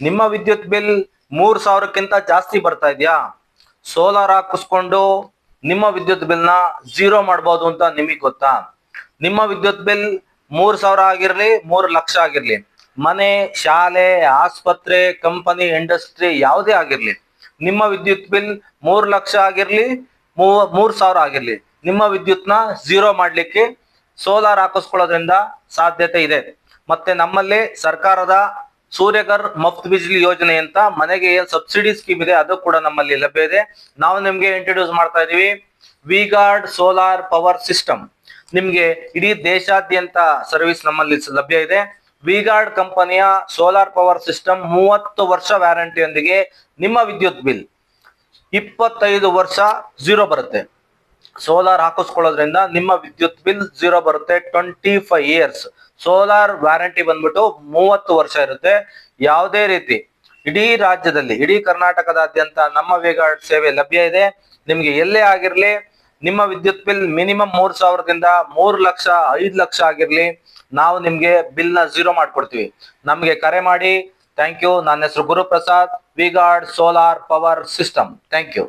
ನಿಮ್ಮ ವಿದ್ಯುತ್ ಬಿಲ್ 3000ಕ್ಕಿಂತ ಜಾಸ್ತಿ ಬರ್ತಾ ಇದೆಯಾ? ಸೋಲಾರ್ ಹಾಕಿಸ್ಕೊಂಡು ನಿಮ್ಮ ವಿದ್ಯುತ್ ಬಿಲ್ ನ 0 ಮಾಡಬಹುದು ಅಂತ ನಿಮಗೆ ಗೊತ್ತಾ? ನಿಮ್ಮ ವಿದ್ಯುತ್ ಬಿಲ್ 3000 ಆಗಿರ್ಲಿ 3 ಲಕ್ಷ ಆಗಿರ್ಲಿ, ಮನೆ, ಶಾಲೆ, ಆಸ್ಪತ್ರೆ, ಕಂಪನಿ, ಇಂಡಸ್ಟ್ರಿ ಯಾವುದೇ ಆಗಿರ್ಲಿ, ನಿಮ್ಮ ವಿದ್ಯುತ್ ಬಿಲ್ 3 ಲಕ್ಷ ಆಗಿರ್ಲಿ 3000 ಆಗಿರ್ಲಿ, ನಿಮ್ಮ ವಿದ್ಯುತ್ ನ 0 ಮಾಡ್ಲಿಕ್ಕೆ ಸೋಲಾರ್ ಹಾಕಿಸ್ಕೊಳ್ಳೋದ್ರಿಂದ ಸಾಧ್ಯತೆ ಇದೆ. ಮತ್ತೆ ನಮ್ಮಲ್ಲಿ ಸರ್ಕಾರದ ಸೂರ್ಯಘರ್ ಮುಫ್ತ್ ಬಿಜ್ಲಿ ಯೋಜನೆ ಅಂತ ಮನೆಗೆ ಏನ್ ಸಬ್ಸಿಡಿ ಸ್ಕೀಮ್ ಇದೆ ಅದು ಕೂಡ ನಮ್ಮಲ್ಲಿ ಲಭ್ಯ ಇದೆ. ನಾವು ನಿಮ್ಗೆ ಇಂಟ್ರೊಡ್ಯೂಸ್ ಮಾಡ್ತಾ ಇದೀವಿ ವಿ-ಗಾರ್ಡ್ ಸೋಲಾರ್ ಪವರ್ ಸಿಸ್ಟಮ್. ನಿಮ್ಗೆ ಇಡೀ ದೇಶಾದ್ಯಂತ ಸರ್ವಿಸ್ ನಮ್ಮಲ್ಲಿ ಲಭ್ಯ ಇದೆ. ವಿ-ಗಾರ್ಡ್ ಕಂಪನಿಯ ಸೋಲಾರ್ ಪವರ್ ಸಿಸ್ಟಮ್ 30 ವರ್ಷ ವ್ಯಾರಂಟಿಯೊಂದಿಗೆ ನಿಮ್ಮ ವಿದ್ಯುತ್ ಬಿಲ್ 25 ವರ್ಷ 0 ಬರುತ್ತೆ. ಸೋಲಾರ್ ಹಾಕಿಸ್ಕೊಳ್ಳೋದ್ರಿಂದ ನಿಮ್ಮ ವಿದ್ಯುತ್ ಬಿಲ್ 0 ಬರುತ್ತೆ. 25 ಇಯರ್ಸ್ ಸೋಲಾರ್ ವ್ಯಾರಂಟಿ ಬಂದ್ಬಿಟ್ಟು 30 ವರ್ಷ ಇರುತ್ತೆ. ಯಾವುದೇ ರೀತಿ ಇಡೀ ರಾಜ್ಯದಲ್ಲಿ, ಇಡೀ ಕರ್ನಾಟಕದಾದ್ಯಂತ ನಮ್ಮ ವಿ-ಗಾರ್ಡ್ ಸೇವೆ ಲಭ್ಯ ಇದೆ. ನಿಮ್ಗೆ ಎಲ್ಲೇ ಆಗಿರ್ಲಿ, ನಿಮ್ಮ ವಿದ್ಯುತ್ ಬಿಲ್ ಮಿನಿಮಮ್ 3000ದಿಂದ 3 ಲಕ್ಷ 5 ಲಕ್ಷ ಆಗಿರ್ಲಿ, ನಾವು ನಿಮ್ಗೆ ಬಿಲ್ ನ 0 ಮಾಡ್ಕೊಡ್ತೀವಿ. ನಮ್ಗೆ ಕರೆ ಮಾಡಿ. Thank you. ನನ್ನ ಹೆಸರು Guruprasad, V Guard solar power system. Thank you.